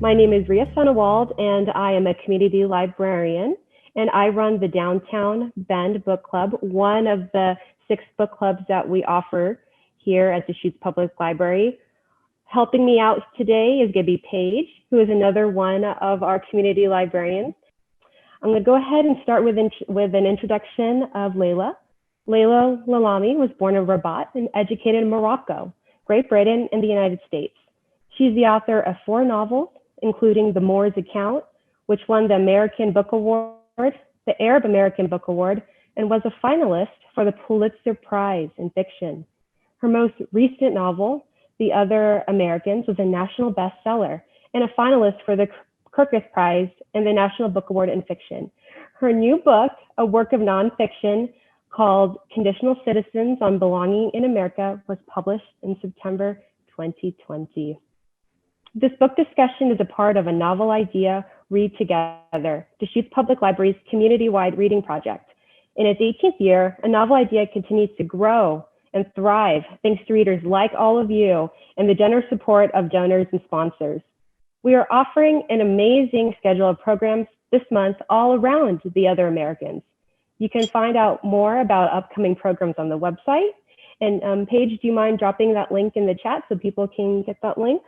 My name is Ria Sonnewald, and I am a community librarian, and I run the Downtown Bend Book Club, one of the 6 book clubs that we offer here at Deschutes Public Library. Helping me out today is Gibby Page, who is another one of our community librarians. I'm going to go ahead and start with an introduction of Laila. Laila Lalami was born in Rabat and educated in Morocco, Great Britain, and the United States. She's the author of 4 novels, including The Moor's Account, which won the American Book Award, the Arab American Book Award, and was a finalist for the Pulitzer Prize in fiction. Her most recent novel, The Other Americans, was a national bestseller and a finalist for the Kirkus Prize and the National Book Award in fiction. Her new book, a work of nonfiction called Conditional Citizens on Belonging in America, was published in September 2020. This book discussion is a part of a Novel Idea Read Together, Deschutes Public Library's community-wide reading project. In its 18th year, A Novel Idea continues to grow and thrive thanks to readers like all of you and the generous support of donors and sponsors. We are offering an amazing schedule of programs this month all around The Other Americans. You can find out more about upcoming programs on the website. And Paige, do you mind dropping that link in the chat so people can get that link?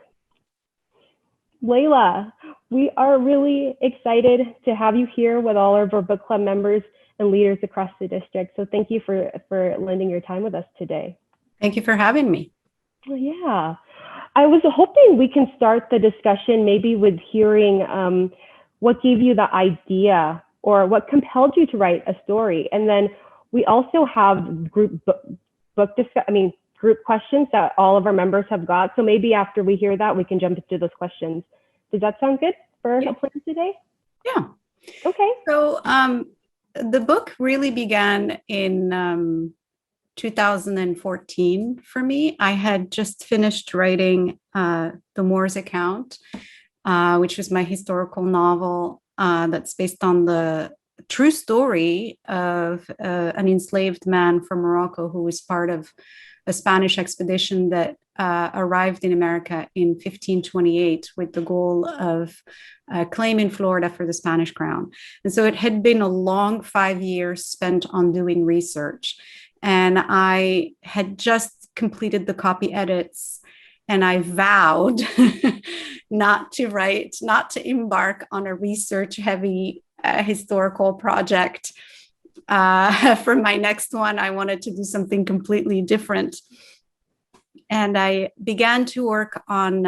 Laila, we are really excited to have you here with all of our book club members and leaders across the district. So thank you for lending your time with us today. Thank you for having me. Well, yeah, I was hoping we can start the discussion maybe with hearing what gave you the idea or what compelled you to write a story. And then we also have group questions that all of our members have got. So maybe after we hear that, we can jump into those questions. Does that sound good for a plan today? Yeah. Okay. So the book really began in 2014 for me. I had just finished writing The Moor's Account, which was my historical novel that's based on the true story of an enslaved man from Morocco who was part of a Spanish expedition that arrived in America in 1528 with the goal of claiming Florida for the Spanish crown. And so it had been a long 5 years spent on doing research. And I had just completed the copy edits, and I vowed not to embark on a research-heavy historical project. For my next one, I wanted to do something completely different. And I began to work on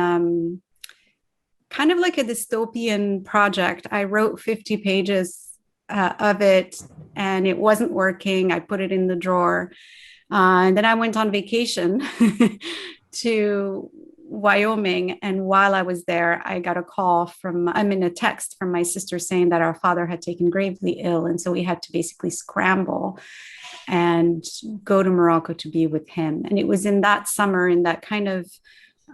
kind of like a dystopian project. I wrote 50 pages of it, and it wasn't working. I put it in the drawer. And then I went on vacation to Wyoming. And while I was there, I got a text from my sister saying that our father had taken gravely ill. And so we had to basically scramble and go to Morocco to be with him. And it was in that summer, in that kind of,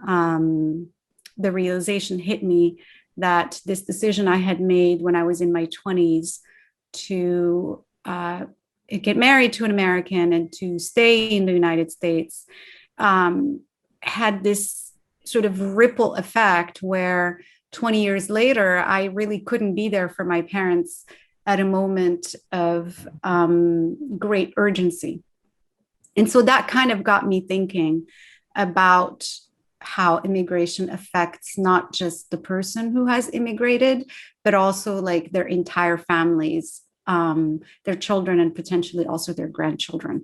the realization hit me that this decision I had made when I was in my 20s to get married to an American and to stay in the United States had this sort of ripple effect where 20 years later, I really couldn't be there for my parents at a moment of great urgency. And so that kind of got me thinking about how immigration affects not just the person who has immigrated, but also like their entire families, their children, and potentially also their grandchildren.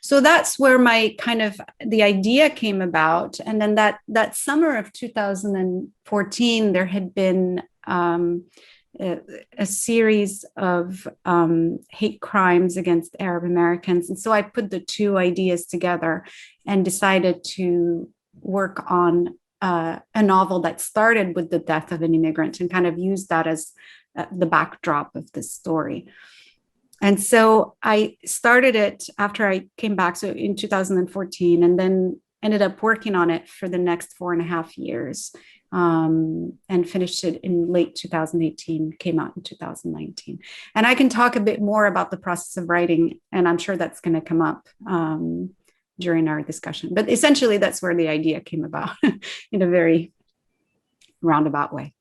So that's where the idea came about. And then that summer of 2014, there had been a series of hate crimes against Arab Americans. And so I put the two ideas together and decided to work on a novel that started with the death of an immigrant and kind of used that as the backdrop of this story. And so I started it after I came back, so in 2014, and then ended up working on it for the next 4.5 years, and finished it in late 2018, came out in 2019. And I can talk a bit more about the process of writing, and I'm sure that's going to come up during our discussion. But essentially, that's where the idea came about in a very roundabout way.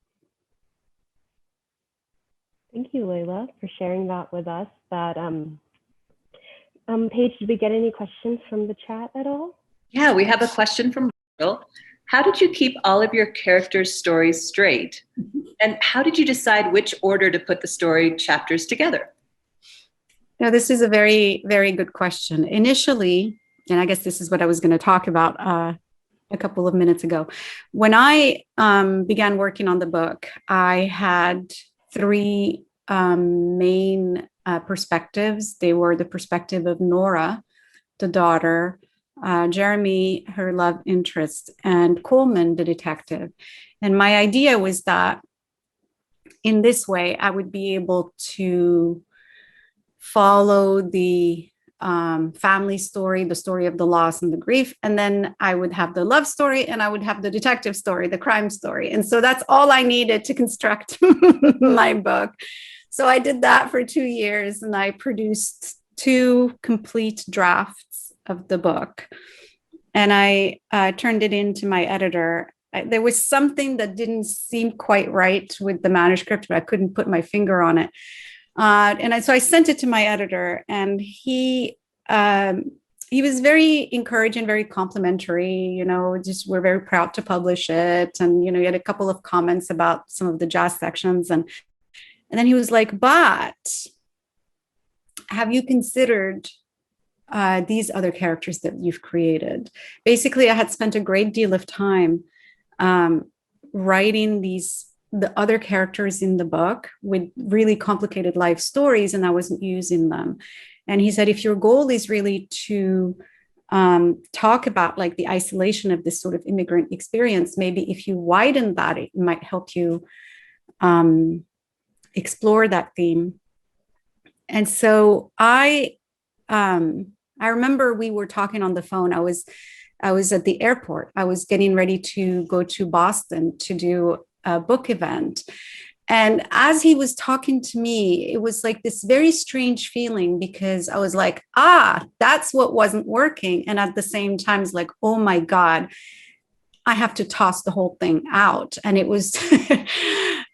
Thank you, Laila, for sharing that with us. Paige, did we get any questions from the chat at all? Yeah, we have a question from Rachel. How did you keep all of your characters' stories straight? And how did you decide which order to put the story chapters together? Now, this is a very, very good question. Initially, and I guess this is what I was going to talk about a couple of minutes ago. When I began working on the book, I had three main perspectives. They were the perspective of Nora, the daughter, Jeremy, her love interest, and Coleman, the detective. And my idea was that in this way, I would be able to follow the family story, the story of the loss and the grief. And then I would have the love story and I would have the detective story, the crime story. And so that's all I needed to construct my book. So I did that for 2 years and I produced 2 complete drafts of the book. And I turned it in to my editor. There was something that didn't seem quite right with the manuscript, but I couldn't put my finger on it. So I sent it to my editor, and he was very encouraging, very complimentary. You know, just we're very proud to publish it, and you know, he had a couple of comments about some of the jazz sections, and then he was like, "But have you considered these other characters that you've created?" Basically, I had spent a great deal of time writing the other characters in the book with really complicated life stories, and I wasn't using them. And he said, if your goal is really to talk about like the isolation of this sort of immigrant experience, maybe if you widen that, it might help you explore that theme. And so I remember we were talking on the phone. I was at the airport. I was getting ready to go to Boston to do a book event. And as he was talking to me, it was like this very strange feeling, because I was like, that's what wasn't working. And at the same time, it's like, oh my God, I have to toss the whole thing out. And it was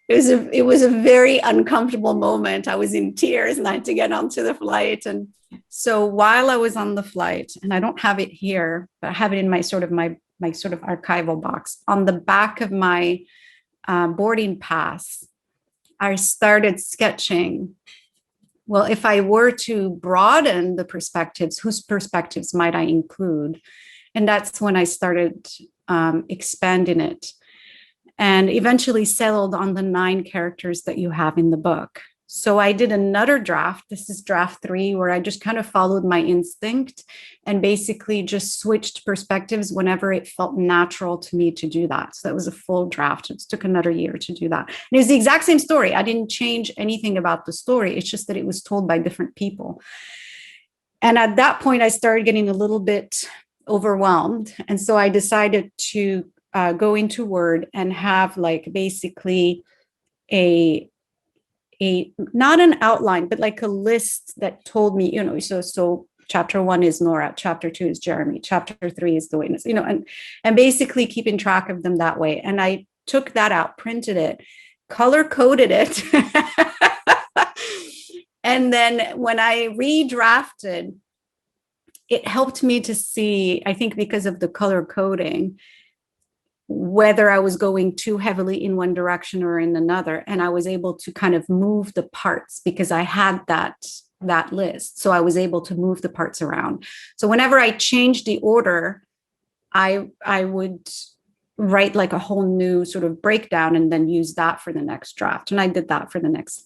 it was a very uncomfortable moment. I was in tears and I had to get onto the flight. And so while I was on the flight, and I don't have it here, but I have it in my sort of archival box, on the back of my boarding pass, I started sketching. Well, if I were to broaden the perspectives, whose perspectives might I include? And that's when I started expanding it, and eventually settled on the 9 characters that you have in the book. So I did another draft. This is draft 3, where I just kind of followed my instinct and basically just switched perspectives whenever it felt natural to me to do that. So that was a full draft. It took another year to do that. And it was the exact same story. I didn't change anything about the story. It's just that it was told by different people. And at that point, I started getting a little bit overwhelmed. And so I decided to go into Word and have like basically a not an outline, but like a list that told me, you know, so chapter 1 is Nora, chapter 2 is Jeremy, chapter 3 is the witness, you know, and basically keeping track of them that way. And I took that out, printed it, color coded it. And then when I redrafted, it helped me to see, I think because of the color coding, whether I was going too heavily in one direction or in another. And I was able to kind of move the parts because I had that list. So I was able to move the parts around. So whenever I changed the order, I would write like a whole new sort of breakdown and then use that for the next draft. And I did that for the next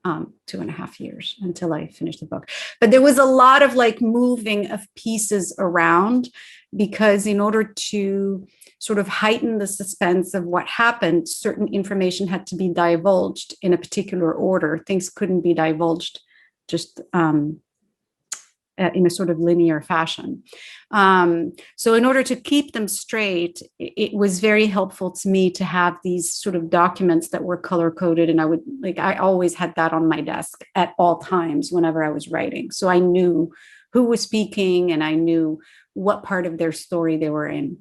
2.5 years until I finished the book. But there was a lot of like moving of pieces around, because in order to sort of heighten the suspense of what happened, certain information had to be divulged in a particular order. Things couldn't be divulged just in a sort of linear fashion. So in order to keep them straight, it was very helpful to me to have these sort of documents that were color coded. And I always had that on my desk at all times whenever I was writing. So I knew who was speaking and I knew what part of their story they were in.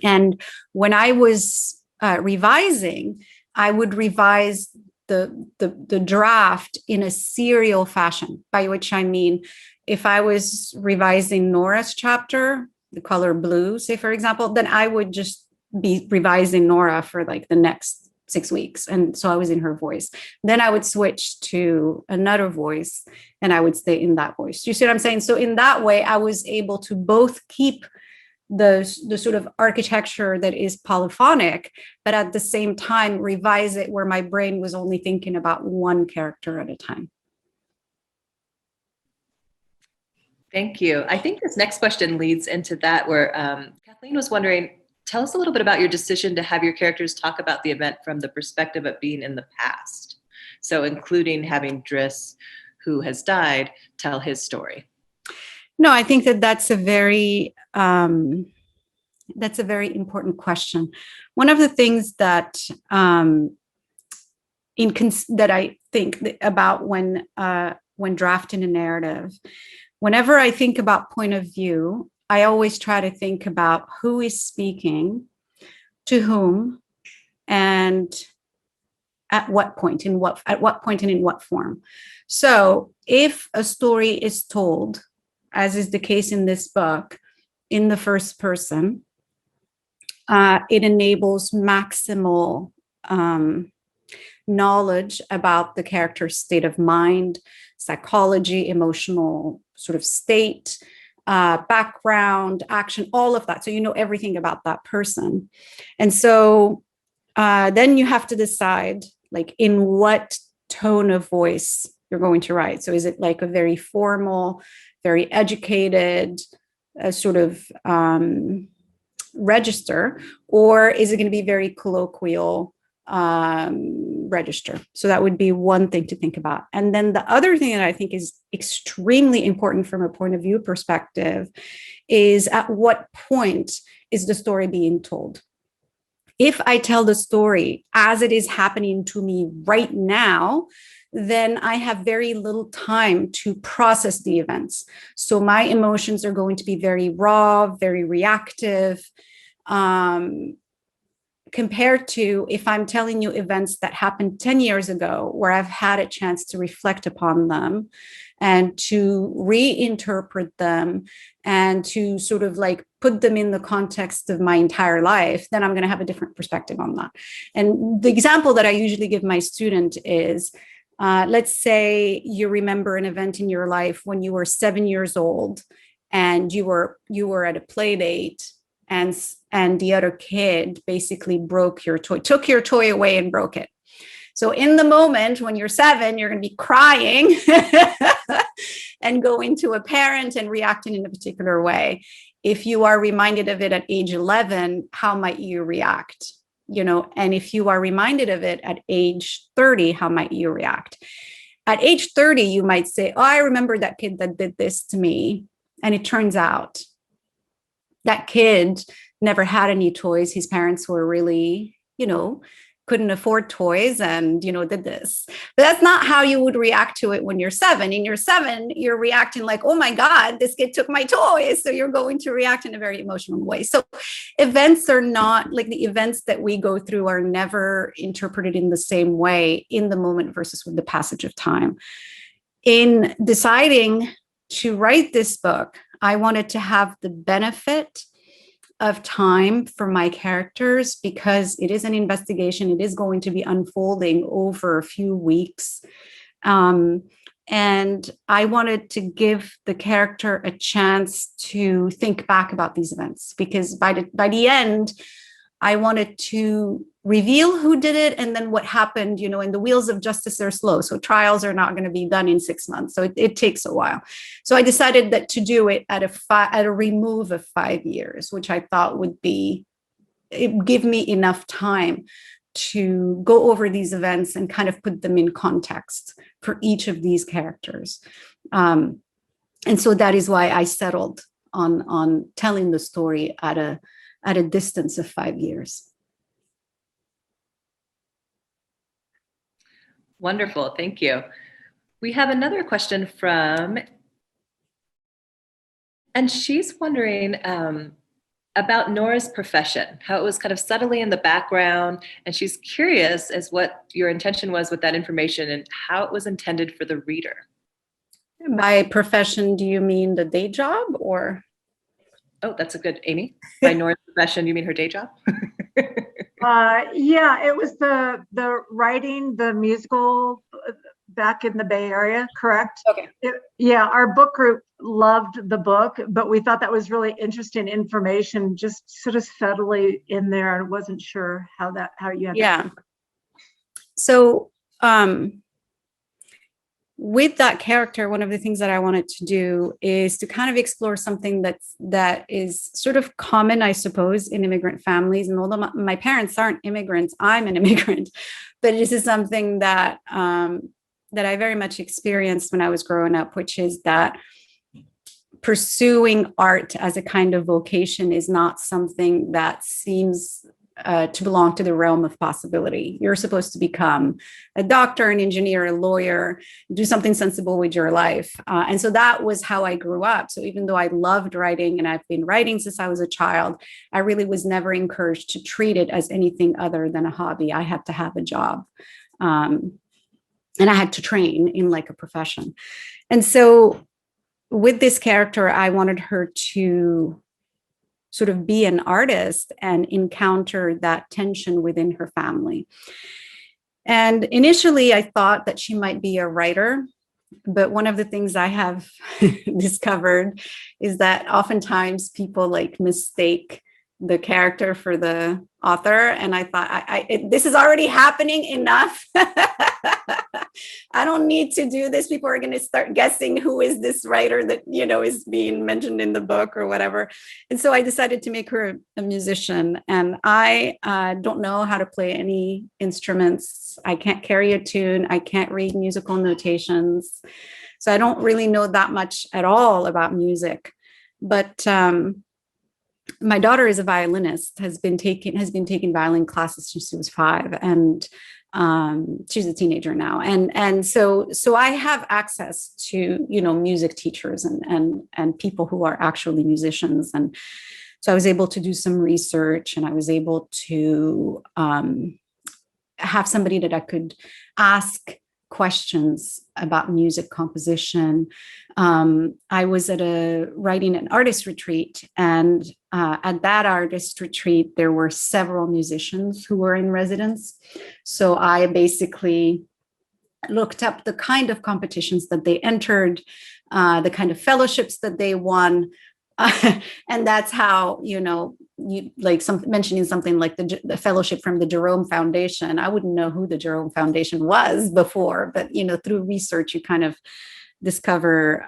And when I was revising, I would revise the draft in a serial fashion, by which I mean, if I was revising Nora's chapter, the color blue, say, for example, then I would just be revising Nora for like the next 6 weeks. And so I was in her voice. Then I would switch to another voice and I would stay in that voice. You see what I'm saying? So in that way, I was able to both keep the sort of architecture that is polyphonic, but at the same time revise it where my brain was only thinking about one character at a time. Thank you. I think this next question leads into that, where Kathleen was wondering, tell us a little bit about your decision to have your characters talk about the event from the perspective of being in the past. So including having Driss, who has died, tell his story. No, I think that that's a very important question. One of the things that that I think about when drafting a narrative, whenever I think about point of view, I always try to think about who is speaking, to whom, and at what point, and in what form. So if a story is told, as is the case in this book, in the first person, it enables maximal knowledge about the character's state of mind, psychology, emotional sort of state, background, action, all of that. So you know everything about that person. And so then you have to decide, like, in what tone of voice you're going to write. So is it like a very formal, very educated sort of register, or is it going to be very colloquial register? So that would be one thing to think about. And then the other thing that I think is extremely important from a point of view perspective is, at what point is the story being told? If I tell the story as it is happening to me right now, then I have very little time to process the events. So my emotions are going to be very raw, very reactive, compared to if I'm telling you events that happened 10 years ago, where I've had a chance to reflect upon them and to reinterpret them and to sort of like put them in the context of my entire life, then I'm going to have a different perspective on that. And the example that I usually give my student is, let's say you remember an event in your life when you were 7 years old and you were at a play date, and the other kid basically broke your toy, took your toy away and broke it. So in the moment when you're 7, you're going to be crying and going to a parent and reacting in a particular way. If you are reminded of it at age 11, how might you react? You know, and if you are reminded of it at age 30, how might you react? At age 30, you might say, oh, I remember that kid that did this to me. And it turns out that kid never had any toys. His parents were really, couldn't afford toys and, did this. But that's not how you would react to it when you're 7. In your 7, you're reacting like, oh my God, this kid took my toys. So you're going to react in a very emotional way. So events are not, like, the events that we go through are never interpreted in the same way in the moment versus with the passage of time. In deciding to write this book, I wanted to have the benefit of time for my characters, because it is an investigation. It is going to be unfolding over a few weeks. And I wanted to give the character a chance to think back about these events, because by the end, I wanted to reveal who did it and then what happened. And the wheels of justice are slow. So trials are not going to be done in 6 months. So it takes a while. So I decided that to do it at a remove of 5 years, which I thought would give me enough time to go over these events and kind of put them in context for each of these characters. And so that is why I settled on telling the story at a distance of 5 years. Wonderful, thank you. We have another question and she's wondering, about Nora's profession, how it was kind of subtly in the background. And she's curious as what your intention was with that information and how it was intended for the reader. By profession, do you mean the day job or? Oh, that's a good, Amy. By Nora's profession, you mean her day job? Yeah, it was the writing, the musical back in the Bay Area, correct? Okay. Yeah, our book group loved the book, but we thought that was really interesting information, just sort of subtly in there, and wasn't sure how you had. Yeah. So with that character, one of the things that I wanted to do is to kind of explore something that is sort of common, I suppose, in immigrant families. And although my parents aren't immigrants, I'm an immigrant, but this is something that that I very much experienced when I was growing up, which is that pursuing art as a kind of vocation is not something that seems to belong to the realm of possibility. You're supposed to become a doctor, an engineer, a lawyer, do something sensible with your life. And so that was how I grew up. So even though I loved writing and I've been writing since I was a child, I really was never encouraged to treat it as anything other than a hobby. I had to have a job. And I had to train in like a profession. And so with this character, I wanted her to sort of be an artist and encounter that tension within her family. And initially, I thought that she might be a writer. But one of the things I have discovered is that oftentimes people like mistake the character for the author. And I thought, this is already happening enough. I don't need to do this. People are going to start guessing who is this writer that, is being mentioned in the book or whatever. And so I decided to make her a musician. And I don't know how to play any instruments. I can't carry a tune. I can't read musical notations. So I don't really know that much at all about music. But my daughter is a violinist, has been taking violin classes since she was 5, and she's a teenager now. And so I have access to, music teachers and people who are actually musicians. And so I was able to do some research, and I was able to have somebody that I could ask questions about music composition. I was at a writing and artist retreat, and at that artist retreat, there were several musicians who were in residence. So I basically looked up the kind of competitions that they entered, the kind of fellowships that they won. And that's how, you like mentioning something like the fellowship from the Jerome Foundation. I wouldn't know who the Jerome Foundation was before, but, through research, you kind of discover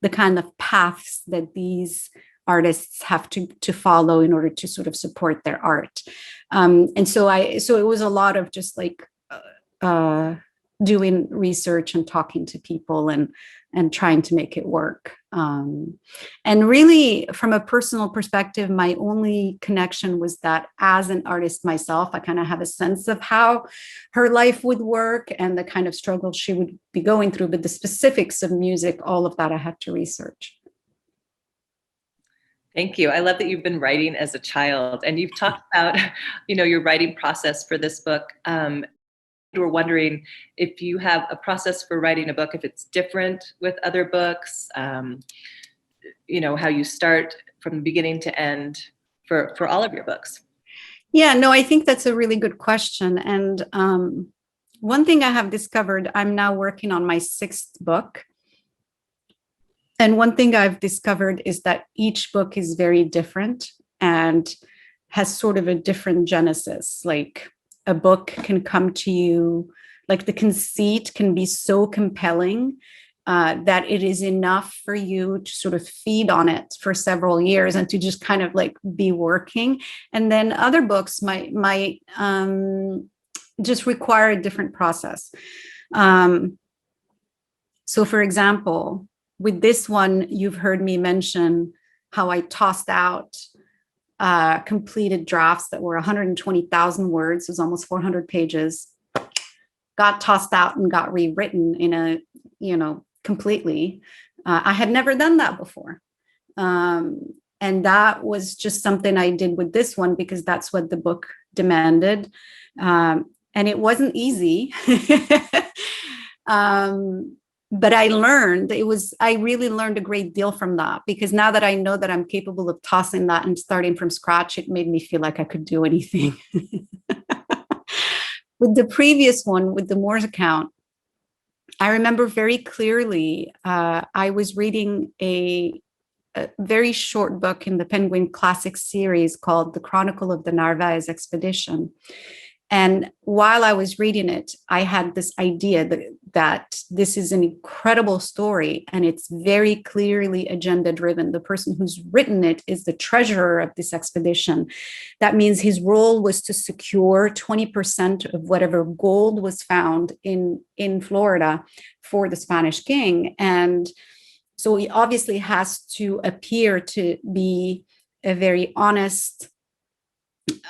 the kind of paths that these artists have to follow in order to sort of support their art. And so it was a lot of just like doing research and talking to people and trying to make it work. And really, from a personal perspective, my only connection was that as an artist myself, I kind of have a sense of how her life would work and the kind of struggles she would be going through. But the specifics of music, all of that I had to research. Thank you. I love that you've been writing as a child, and you've talked about, your writing process for this book. We're wondering if you have a process for writing a book, if it's different with other books, how you start from the beginning to end for all of your books. Yeah, no, I think that's a really good question. And one thing I have discovered, I'm now working on my 6th book. And one thing I've discovered is that each book is very different and has sort of a different genesis. Like a book can come to you, like the conceit can be so compelling that it is enough for you to sort of feed on it for several years and to just kind of like be working. And then other books might just require a different process. So for example, with this one, you've heard me mention how I tossed out completed drafts that were 120,000 words. It was almost 400 pages, got tossed out and got rewritten completely. I had never done that before. And that was just something I did with this one because that's what the book demanded. And it wasn't easy. But I learned, I really learned a great deal from that, because now that I know that I'm capable of tossing that and starting from scratch, it made me feel like I could do anything. With the previous one, with the Moor's account, I remember very clearly, I was reading a very short book in the Penguin Classic series called The Chronicle of the Narvaez Expedition. And while I was reading it, I had this idea that this is an incredible story and it's very clearly agenda driven. The person who's written it is the treasurer of this expedition. That means his role was to secure 20% of whatever gold was found in Florida for the Spanish king. And so he obviously has to appear to be a very honest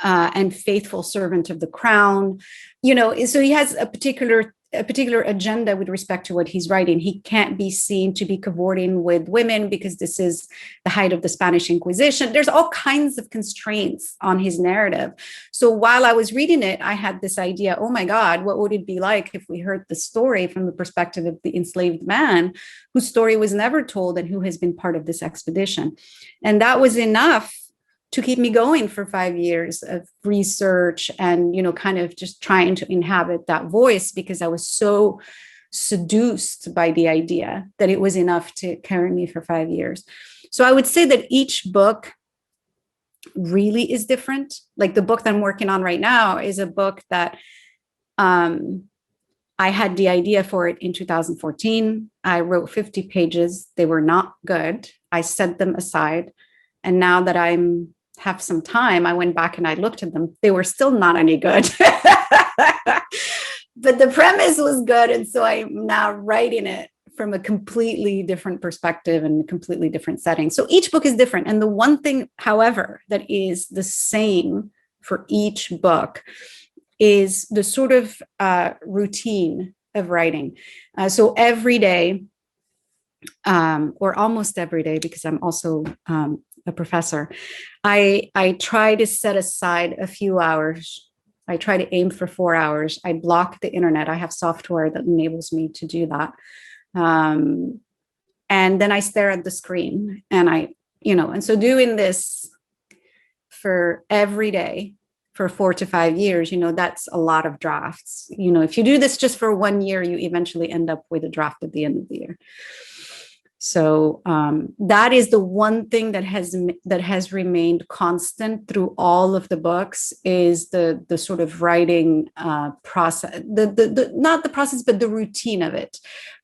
and faithful servant of the crown, so he has a particular agenda with respect to what he's writing. He can't be seen to be cavorting with women because this is the height of the Spanish Inquisition. There's all kinds of constraints on his narrative. So while I was reading it, I had this idea, oh my God, what would it be like if we heard the story from the perspective of the enslaved man whose story was never told and who has been part of this expedition? And that was enough to keep me going for 5 years of research and, kind of just trying to inhabit that voice, because I was so seduced by the idea that it was enough to carry me for 5 years. So I would say that each book really is different. Like the book that I'm working on right now is a book that I had the idea for it in 2014. I wrote 50 pages. They were not good. I set them aside. And now that have some time, I went back and I looked at them. They were still not any good. But the premise was good. And so I'm now writing it from a completely different perspective and a completely different setting. So each book is different. And the one thing, however, that is the same for each book is the sort of routine of writing. So every day, or almost every day, because I'm also a professor, I try to set aside a few hours. I try to aim for 4 hours. I block the internet. I have software that enables me to do that. And then I stare at the screen and and so doing this for every day for 4 to 5 years, that's a lot of drafts. If you do this just for 1 year, you eventually end up with a draft at the end of the year. So that is the one thing that has remained constant through all of the books, is the sort of writing process, not the process, but the routine of it.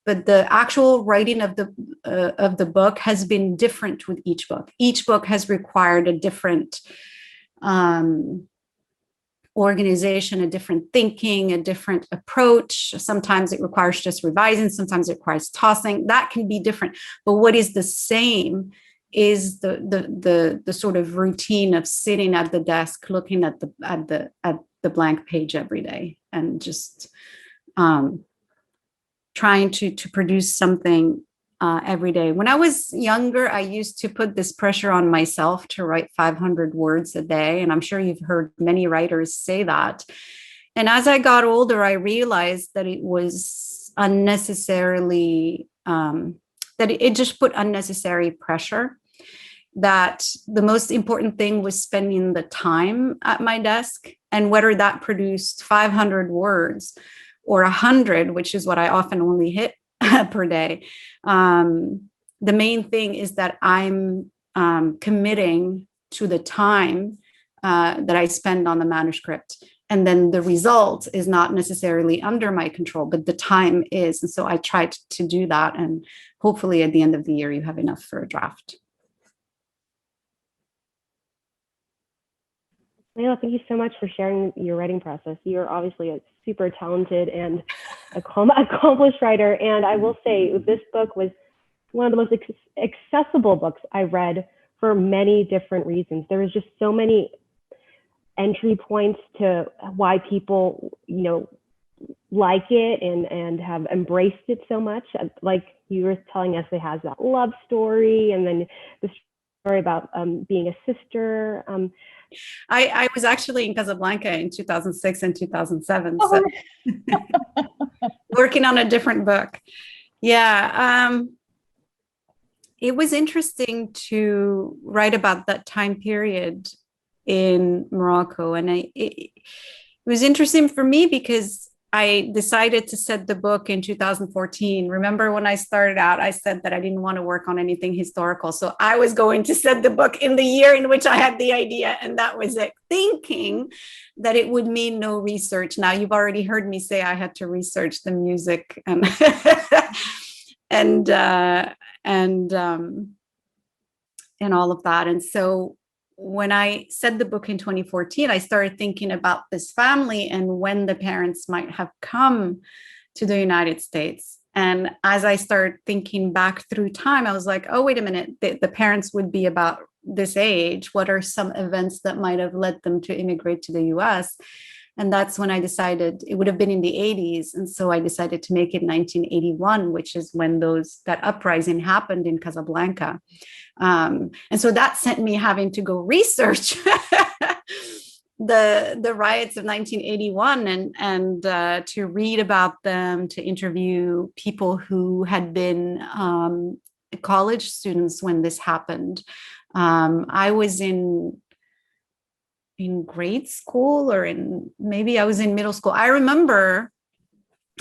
But the actual writing of the book has been different with each book. Each book has required a different organization, a different thinking, a different approach. Sometimes it requires just revising, sometimes it requires tossing. That can be different. But what is the same is the sort of routine of sitting at the desk, looking at the blank page every day, and just trying to produce something every day. When I was younger, I used to put this pressure on myself to write 500 words a day. And I'm sure you've heard many writers say that. And as I got older, I realized that it was unnecessarily, that it just put unnecessary pressure, that the most important thing was spending the time at my desk, and whether that produced 500 words or 100, which is what I often only hit per day. The main thing is that I'm committing to the time that I spend on the manuscript. And then the result is not necessarily under my control, but the time is. And so I tried to do that. And hopefully at the end of the year, you have enough for a draft. Laila, thank you so much for sharing your writing process. You're obviously a super talented and accomplished writer. And I will say this book was one of the most accessible books I read for many different reasons. There was just so many entry points to why people, like it and have embraced it so much. Like you were telling us, it has that love story, and then the story about being a sister. I was actually in Casablanca in 2006 and 2007, Oh. so working on a different book. Yeah, it was interesting to write about that time period in Morocco, and it was interesting for me because I decided to set the book in 2014. Remember when I started out, I said that I didn't want to work on anything historical. So I was going to set the book in the year in which I had the idea. And that was it, thinking that it would mean no research. Now, you've already heard me say I had to research the music and and all of that. And so when I said the book in 2014, I started thinking about this family and when the parents might have come to the United States. And as I started thinking back through time, I was like, oh, wait a minute, the parents would be about this age. What are some events that might have led them to immigrate to the US? And that's when I decided it would have been in the 80s. And so I decided to make it 1981, which is when that uprising happened in Casablanca. And so that sent me having to go research the riots of 1981 and to read about them, to interview people who had been college students when this happened. I was in grade school, or maybe I was in middle school. I remember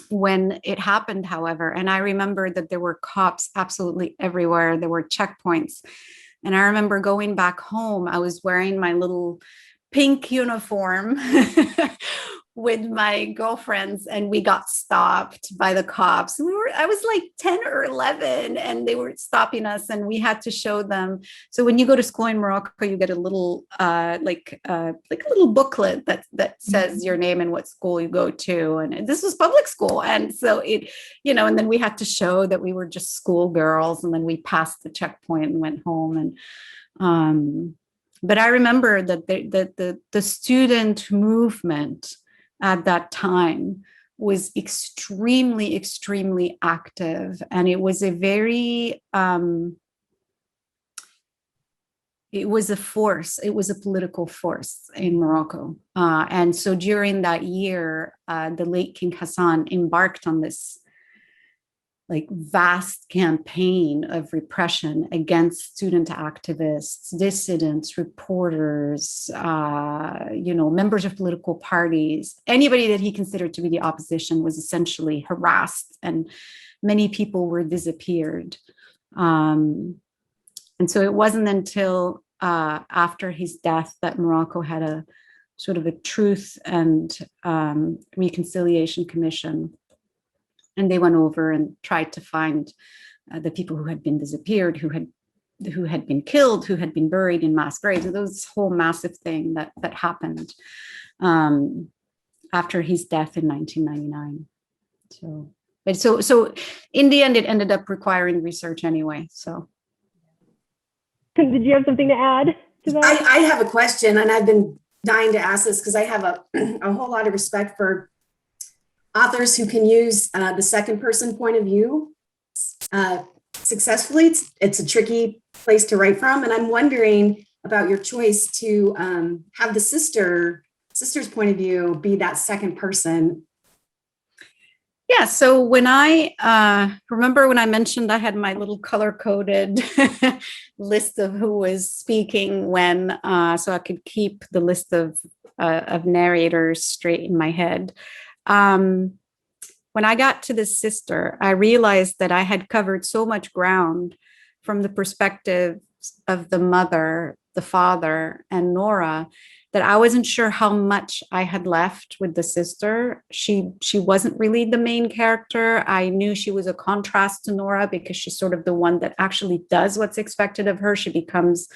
when it happened, however, and I remember that there were cops absolutely everywhere. There were checkpoints. And I remember going back home, I was wearing my little pink uniform with my girlfriends, and we got stopped by the cops. I was like 10 or 11, and they were stopping us, and we had to show them. So when you go to school in Morocco, you get a little like a little booklet that says your name and what school you go to. And this was public school. And so and then we had to show that we were just school girls, and then we passed the checkpoint and went home. And but I remember that the student movement at that time was extremely, extremely active. And it was a very, it was a force, it was a political force in Morocco. And so during that year, the late King Hassan embarked on this like vast campaign of repression against student activists, dissidents, reporters, members of political parties. Anybody that he considered to be the opposition was essentially harassed, and many people were disappeared. And so it wasn't until after his death that Morocco had a sort of a truth and reconciliation commission. And they went over and tried to find the people who had been disappeared, who had been killed, who had been buried in mass graves. So there was this whole massive thing that happened after his death in 1999. So in the end, it ended up requiring research anyway. So, did you have something to add to that? I have a question, and I've been dying to ask this because I have a whole lot of respect for authors who can use the second person point of view successfully. It's a tricky place to write from. And I'm wondering about your choice to have the sister's point of view be that second person. Yeah, so when I remember when I mentioned I had my little color-coded list of who was speaking when, so I could keep the list of narrators straight in my head. When I got to the sister, I realized that I had covered so much ground from the perspective of the mother, the father, and Nora, that I wasn't sure how much I had left with the sister. She wasn't really the main character. I knew she was a contrast to Nora because she's sort of the one that actually does what's expected of her. She becomes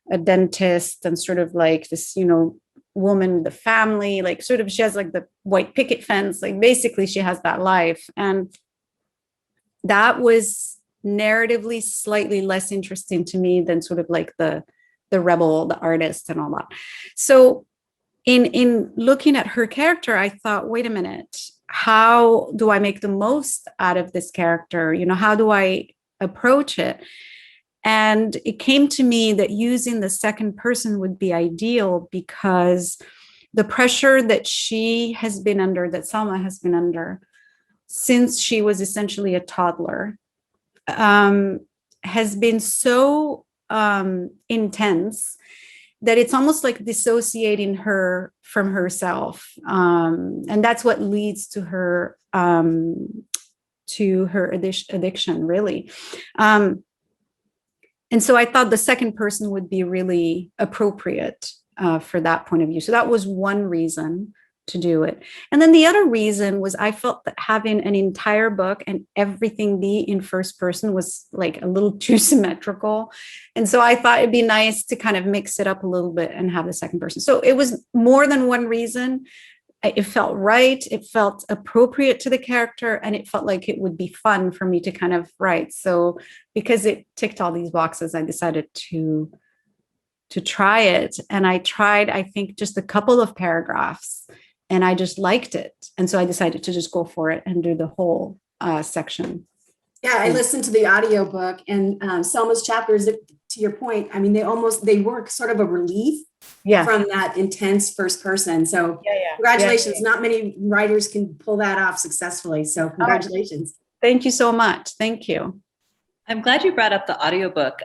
a dentist and sort of like this, woman, the family, like sort of, she has like the white picket fence, like basically she has that life. And that was narratively slightly less interesting to me than sort of like the rebel, the artist and all that. So in looking at her character, I thought, wait a minute, how do I make the most out of this character? How do I approach it? And it came to me that using the second person would be ideal because the pressure that she has been under, that Selma has been under, since she was essentially a toddler, has been so intense that it's almost like dissociating her from herself. And that's what leads to her addiction, really. And so I thought the second person would be really appropriate for that point of view. So that was one reason to do it. And then the other reason was I felt that having an entire book and everything be in first person was like a little too symmetrical. And so I thought it'd be nice to kind of mix it up a little bit and have the second person. So it was more than one reason. It felt right. It felt appropriate to the character, and it felt like it would be fun for me to kind of write. So because it ticked all these boxes, I decided to try it. And I tried, I think, just a couple of paragraphs, and I just liked it. And so I decided to just go for it and do the whole section. Yeah, I listened to the audiobook, and Selma's chapters, to your point, I mean, they work sort of a relief from that intense first person. So congratulations. Yeah. Not many writers can pull that off successfully. So congratulations. Thank you so much. Thank you. I'm glad you brought up the audiobook.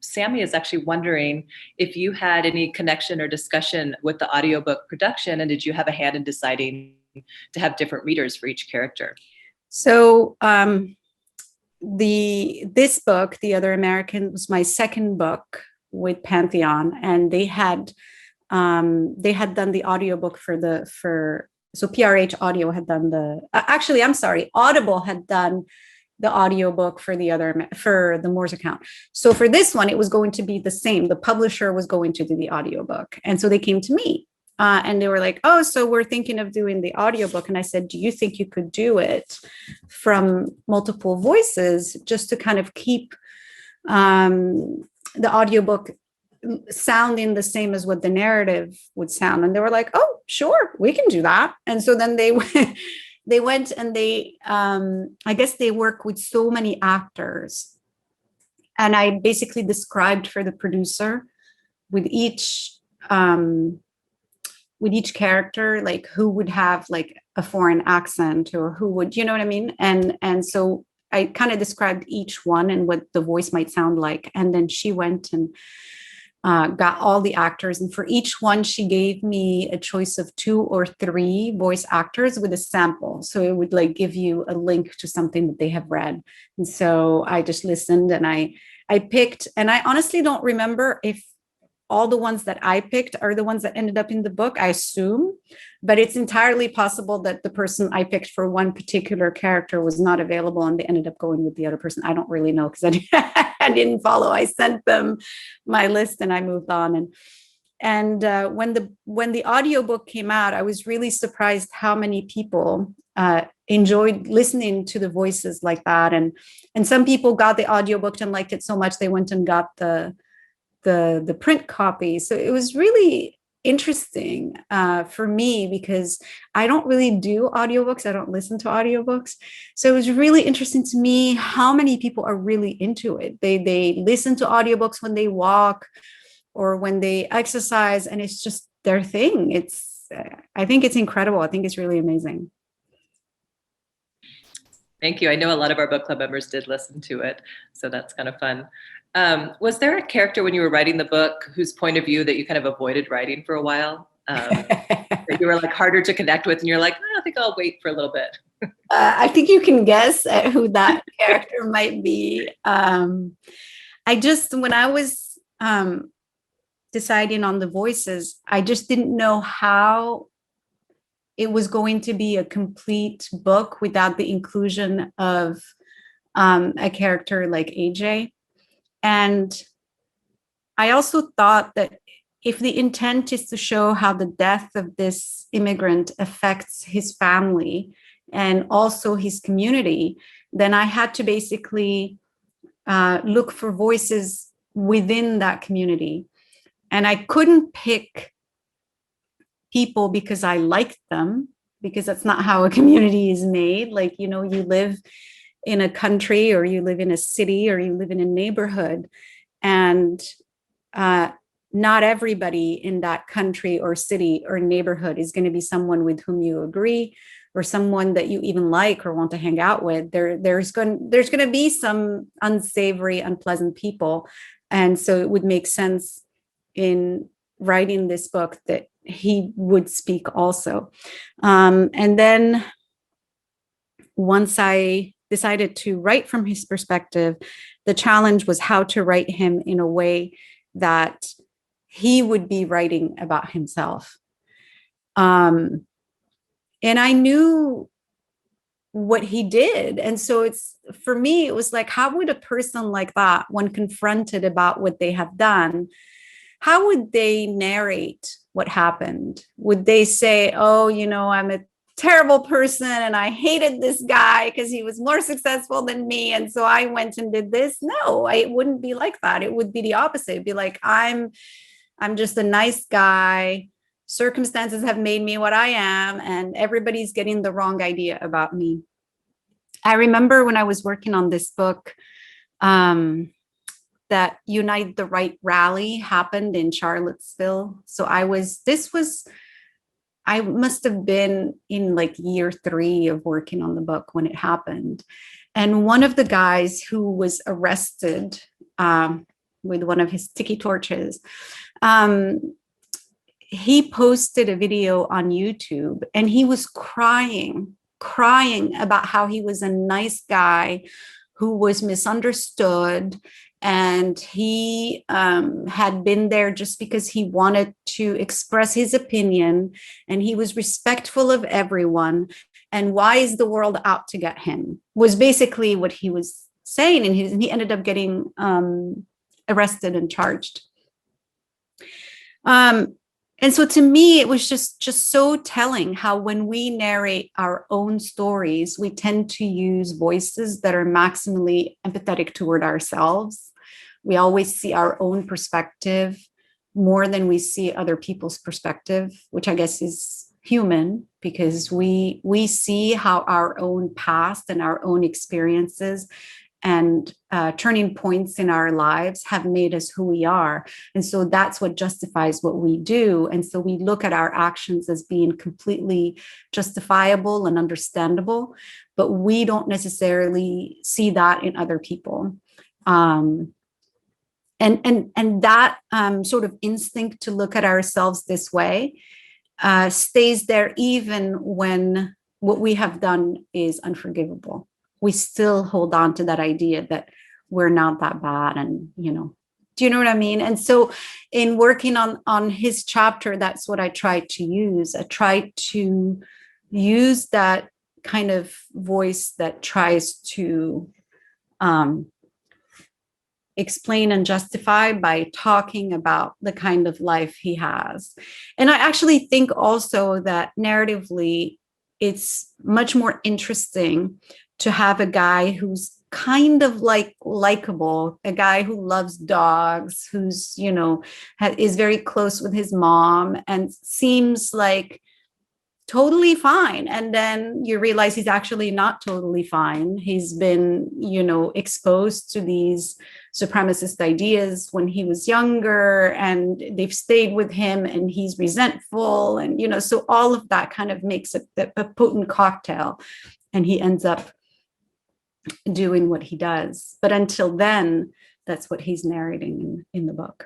Sammy is actually wondering if you had any connection or discussion with the audiobook production, and did you have a hand in deciding to have different readers for each character? So this book, The Other American, was my second book with Pantheon, and they had done the audiobook so PRH Audio had done Audible had done the audiobook for the Moor's account. So for this one, it was going to be the same. The publisher was going to do the audiobook. And so they came to me and they were like, oh, so we're thinking of doing the audiobook. And I said, do you think you could do it from multiple voices just to kind of keep the audiobook sounding the same as what the narrative would sound? And they were like, oh, sure, we can do that. And so then they went and I guess they work with so many actors. And I basically described for the producer with each character, like who would have like a foreign accent or who would, you know what I mean? And so I kind of described each one and what the voice might sound like. And then she went and got all the actors, and for each one she gave me a choice of 2 or 3 voice actors with a sample, so it would like give you a link to something that they have read. And so I just listened and I picked, and I honestly don't remember if all the ones that I picked are the ones that ended up in the book, I assume, but it's entirely possible that the person I picked for one particular character was not available and they ended up going with the other person. I don't really know because I didn't follow. I sent them my list and I moved on. And when the audiobook came out, I was really surprised how many people enjoyed listening to the voices like that. And some people got the audiobook and liked it so much they went and got the print copy. So it was really interesting for me because I don't really do audiobooks. I don't listen to audiobooks. So it was really interesting to me how many people are really into it. They listen to audiobooks when they walk or when they exercise, and it's just their thing. I think it's incredible. I think it's really amazing. Thank you. I know a lot of our book club members did listen to it, so that's kind of fun. Was there a character when you were writing the book whose point of view that you kind of avoided writing for a while? That you were like harder to connect with and you're like, I think I'll wait for a little bit. I think you can guess at who that character might be. When I was deciding on the voices, I just didn't know how it was going to be a complete book without the inclusion of a character like AJ. And I also thought that if the intent is to show how the death of this immigrant affects his family and also his community, then I had to basically look for voices within that community. And I couldn't pick people because I liked them, because that's not how a community is made. Like, you live in a country, or you live in a city, or you live in a neighborhood, and not everybody in that country or city or neighborhood is going to be someone with whom you agree, or someone that you even like or want to hang out with. There's going to be some unsavory, unpleasant people. And so it would make sense in writing this book that he would speak also. And then once I decided to write from his perspective, the challenge was how to write him in a way that he would be writing about himself. And I knew what he did. And so for me, it was like, how would a person like that, when confronted about what they have done, how would they narrate what happened? Would they say, oh, I'm a terrible person and I hated this guy because he was more successful than me, and so I went and did this? No, it wouldn't be like that. It would be the opposite. It'd be like, I'm just a nice guy. Circumstances have made me what I am, and everybody's getting the wrong idea about me. I remember when I was working on this book, that Unite the Right rally happened in Charlottesville. So I must have been in like year 3 of working on the book when it happened. And one of the guys who was arrested with one of his tiki torches, he posted a video on YouTube, and he was crying about how he was a nice guy who was misunderstood. And he had been there just because he wanted to express his opinion, and he was respectful of everyone. And why is the world out to get him? Was basically what he was saying. And he ended up getting arrested and charged. And so to me, it was just so telling how when we narrate our own stories, we tend to use voices that are maximally empathetic toward ourselves. We always see our own perspective more than we see other people's perspective, which I guess is human, because we see how our own past and our own experiences and turning points in our lives have made us who we are. And so that's what justifies what we do. And so we look at our actions as being completely justifiable and understandable, but we don't necessarily see that in other people. And that sort of instinct to look at ourselves this way stays there even when what we have done is unforgivable. We still hold on to that idea that we're not that bad. And, do you know what I mean? And so in working on his chapter, that's what I tried to use. I tried to use that kind of voice that tries to explain and justify by talking about the kind of life he has. And I actually think also that narratively, it's much more interesting to have a guy who's kind of likable, a guy who loves dogs, who's, is very close with his mom and seems like totally fine. And then you realize he's actually not totally fine. He's been, exposed to these supremacist ideas when he was younger, and they've stayed with him, and he's resentful. And, so all of that kind of makes it a potent cocktail, and he ends up doing what he does. But until then, that's what he's narrating in the book.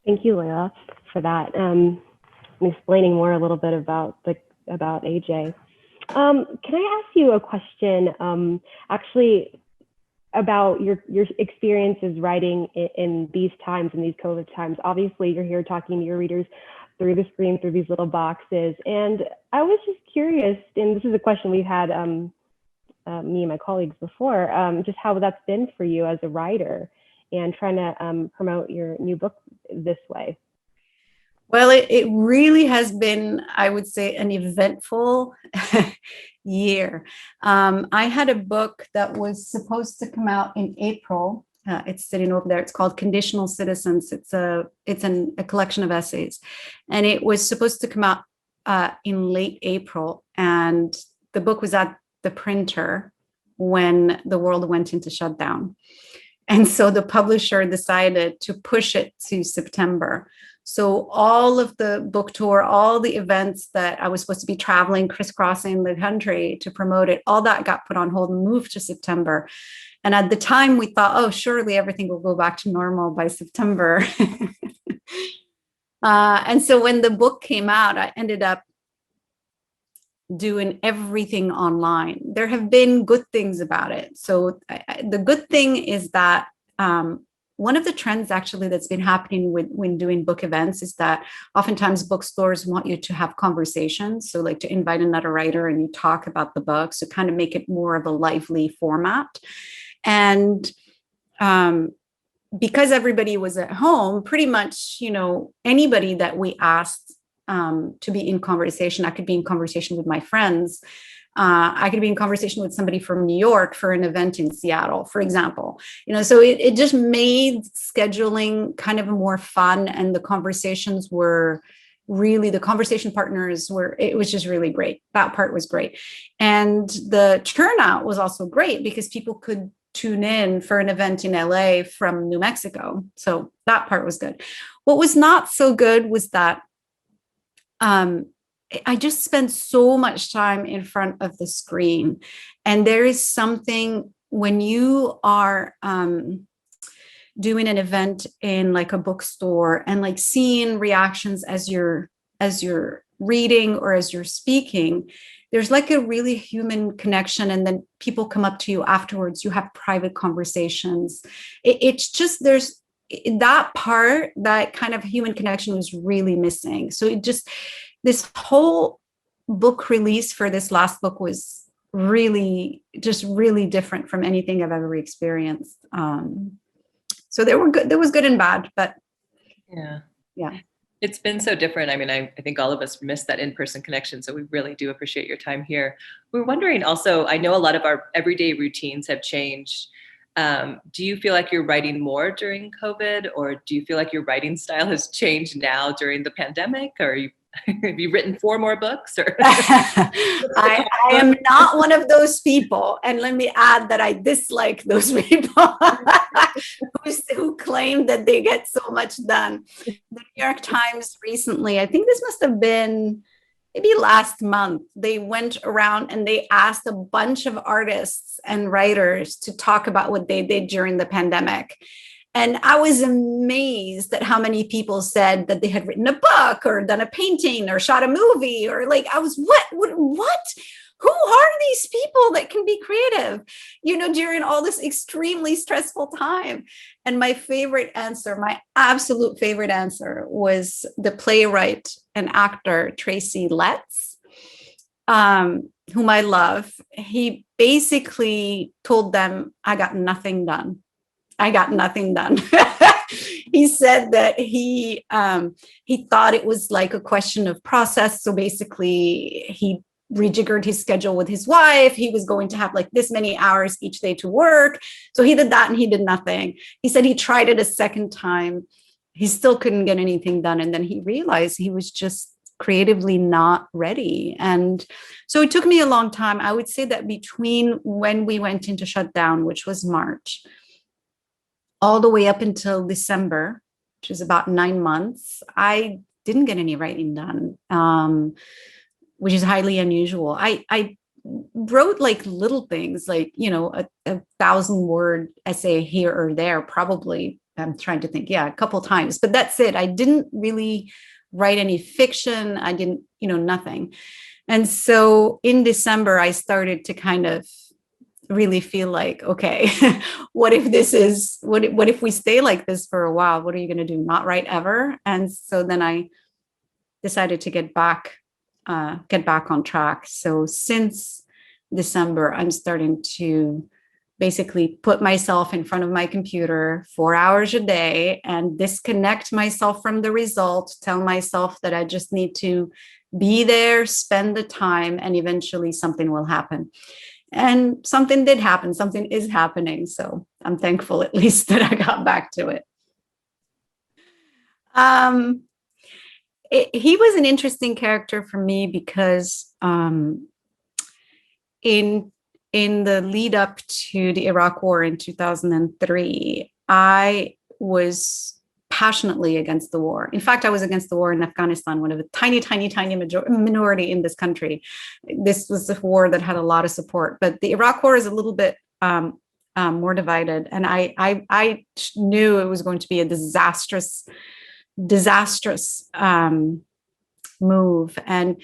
Thank you, Laila, for that. I'm explaining more a little bit about AJ. Can I ask you a question, actually, about your experiences writing in these times, in these COVID times? Obviously, you're here talking to your readers through the screen, through these little boxes. And I was just curious, and this is a question we've had me and my colleagues before, just how that's been for you as a writer and trying to promote your new book this way. Well, it really has been, I would say, an eventful year. I had a book that was supposed to come out in April. It's sitting over there. It's called Conditional Citizens. It's a collection of essays, and it was supposed to come out in late April, and the book was at the printer when the world went into shutdown. And so the publisher decided to push it to September. So all of the book tour, all the events that I was supposed to be traveling, crisscrossing the country to promote it, all that got put on hold and moved to September. And at the time we thought, oh, surely everything will go back to normal by September. And so when the book came out, I ended up doing everything online. There have been good things about it. So the good thing is that one of the trends actually that's been happening when doing book events is that oftentimes bookstores want you to have conversations. So like to invite another writer and you talk about the book, so kind of make it more of a lively format. And because everybody was at home, pretty much, anybody that we asked to be in conversation, I could be in conversation with my friends. I could be in conversation with somebody from New York for an event in Seattle, for example. So it just made scheduling kind of more fun, and the conversations were really, the conversation partners it was just really great. That part was great. And the turnout was also great because people could tune in for an event in LA from New Mexico. So that part was good. What was not so good was that I just spent so much time in front of the screen. And there is something when you are doing an event in like a bookstore and like seeing reactions as you're reading or as you're speaking, there's like a really human connection. And then people come up to you afterwards, you have private conversations. It's just, there's that part, that kind of human connection was really missing. So this whole book release for this last book was really different from anything I've ever experienced. So there was good and bad, but yeah. It's been so different. I mean, I think all of us miss that in-person connection. So we really do appreciate your time here. We're wondering also, I know a lot of our everyday routines have changed. Do you feel like you're writing more during COVID, or do you feel like your writing style has changed now during the pandemic? Or have you written 4 more books? Or I am not one of those people. And let me add that I dislike those people who claim that they get so much done. The New York Times recently, I think this must have been maybe last month, they went around and they asked a bunch of artists and writers to talk about what they did during the pandemic. And I was amazed at how many people said that they had written a book or done a painting or shot a movie, or like, I was, what? Who are these people that can be creative, during all this extremely stressful time? And my favorite answer, my absolute favorite answer, was the playwright and actor Tracy Letts, whom I love. He basically told them, I got nothing done. He said that he thought it was like a question of process. So basically he rejiggered his schedule with his wife. He was going to have like this many hours each day to work. So he did that and he did nothing. He said he tried it a second time. He still couldn't get anything done. And then he realized he was just creatively not ready. And so it took me a long time. I would say that between when we went into shutdown, which was March, all the way up until December, which is about 9 months, I didn't get any writing done, which is highly unusual. I wrote like little things, like, a 1,000-word essay here or there, probably. I'm trying to think, a couple times, but that's it. I didn't really write any fiction. I didn't, nothing. And so in December, I started to kind of really feel like, okay, what if we stay like this for a while? What are you going to do? Not write ever? And so then I decided to get back on track. So since December, I'm starting to basically put myself in front of my computer 4 hours a day and disconnect myself from the result, tell myself that I just need to be there, spend the time, and eventually something will happen. And something did happen, something is happening. So I'm thankful at least that I got back to it. he was an interesting character for me because in the lead up to the Iraq War in 2003, I was passionately against the war. In fact, I was against the war in Afghanistan, one of the tiny minority in this country. This was a war that had a lot of support, but the Iraq War is a little bit more divided. And I knew it was going to be a disastrous move. And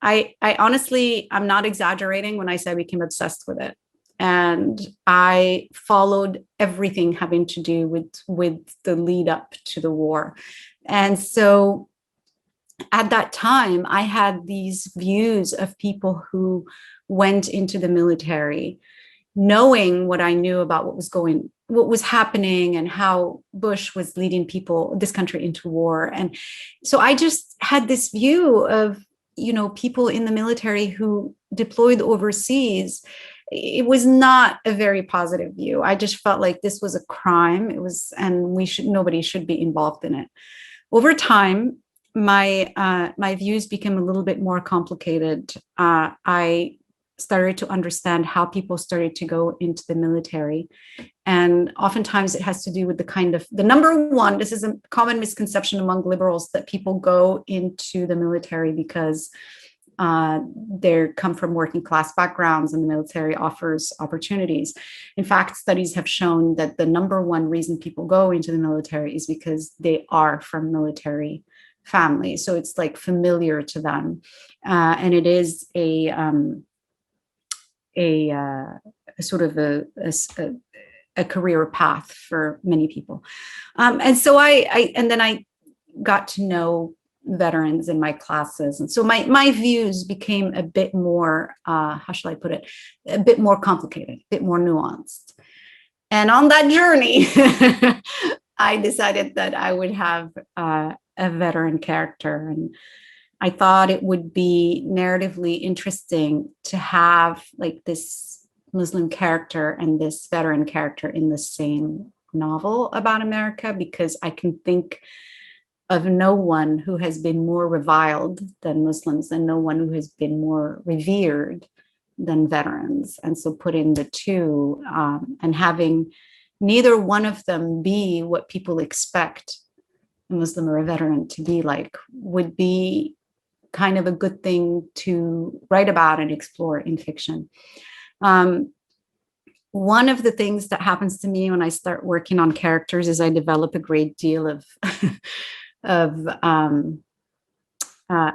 I honestly, I'm not exaggerating when I say I became obsessed with it. And I followed everything having to do with the lead up to the war. And so at that time, I had these views of people who went into the military, knowing what I knew about what was happening and how Bush was leading this country into war. And so I just had this view of, people in the military who deployed overseas. It was not a very positive view. I just felt like this was a crime. And nobody should be involved in it. Over time, my views became a little bit more complicated. I started to understand how people started to go into the military. And oftentimes it has to do with the number one, this is a common misconception among liberals, that people go into the military because they come from working class backgrounds and the military offers opportunities. In fact, studies have shown that the number one reason people go into the military is because they are from military families. So it's like familiar to them. And it is a sort of a career path for many people. And so I got to know veterans in my classes. And so my views became a bit more, how shall I put it, a bit more complicated, a bit more nuanced. And on that journey, I decided that I would have a veteran character. And I thought it would be narratively interesting to have like this Muslim character and this veteran character in the same novel about America, because I can think of no one who has been more reviled than Muslims and no one who has been more revered than veterans. And so putting the two and having neither one of them be what people expect a Muslim or a veteran to be like would be kind of a good thing to write about and explore in fiction. One of the things that happens to me when I start working on characters is I develop a great deal of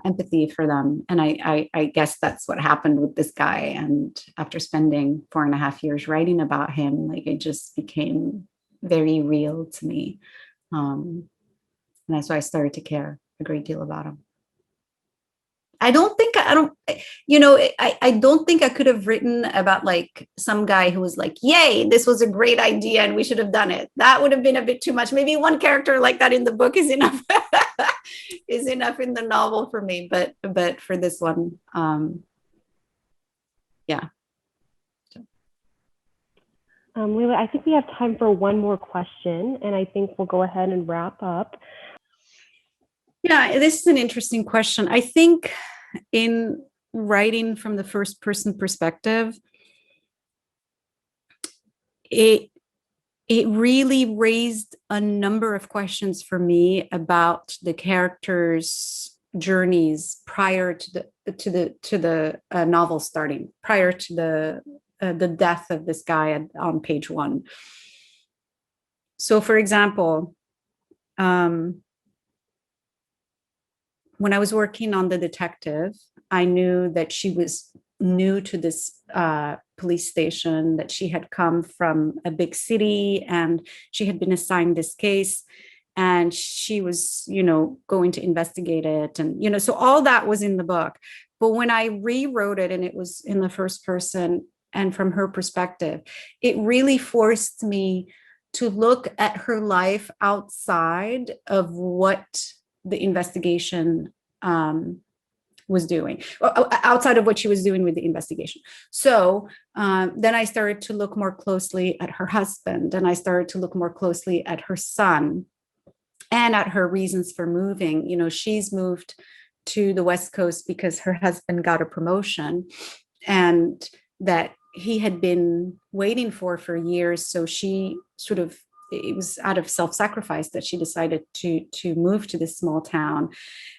empathy for them. And I guess that's what happened with this guy. And after spending 4.5 years writing about him, like it just became very real to me. And that's why I started to care a great deal about him. I don't think I could have written about like some guy who was like, yay, this was a great idea and we should have done it. That would have been a bit too much. Maybe one character like that in the book is enough is enough in the novel for me. But for this one, yeah. Laila, I think we have time for one more question, and I think we'll go ahead and wrap up. Yeah, this is an interesting question. I think in writing from the first person perspective, it really raised a number of questions for me about the characters' journeys prior to the novel starting, prior to the death of this guy on page 1. So, for example, when I was working on the detective, I knew that she was new to this police station, that she had come from a big city and she had been assigned this case and she was, going to investigate it. And, so all that was in the book. But when I rewrote it and it was in the first person and from her perspective, it really forced me to look at her life outside of what the investigation was doing, outside of what she was doing with the investigation. So then I started to look more closely at her husband, and I started to look more closely at her son. and at her reasons for moving. You know, she's moved to the West Coast because her husband got a promotion and that he had been waiting for years. So she sort of, it was out of self-sacrifice that she decided to move to this small town,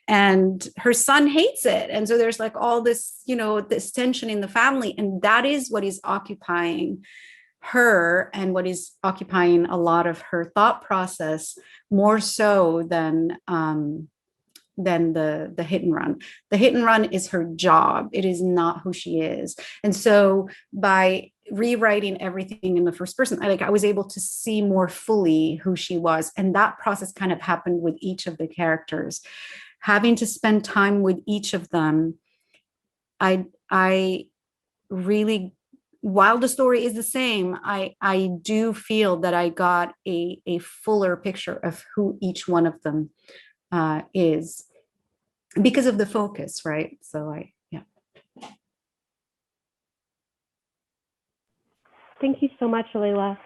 and her son hates it. And so there's like all this, you know, this tension in the family, and that is what is occupying her and what is occupying a lot of her thought process, more so than the hit and run. The hit and run is her job. It is not who she is. And so by rewriting everything in the first person, I was able to see more fully who she was. And that process kind of happened with each of the characters. Having to spend time with each of them, I really, while the story is the same, I do feel that I got a fuller picture of who each one of them is, because of the focus, right? So yeah. Thank you so much, Laila.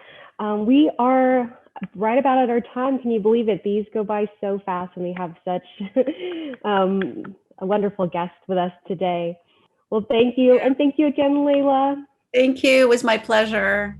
We are right about at our time. Can you believe it? These go by so fast, and we have such a wonderful guest with us today. Well, thank you. And thank you again, Laila. Thank you. It was my pleasure.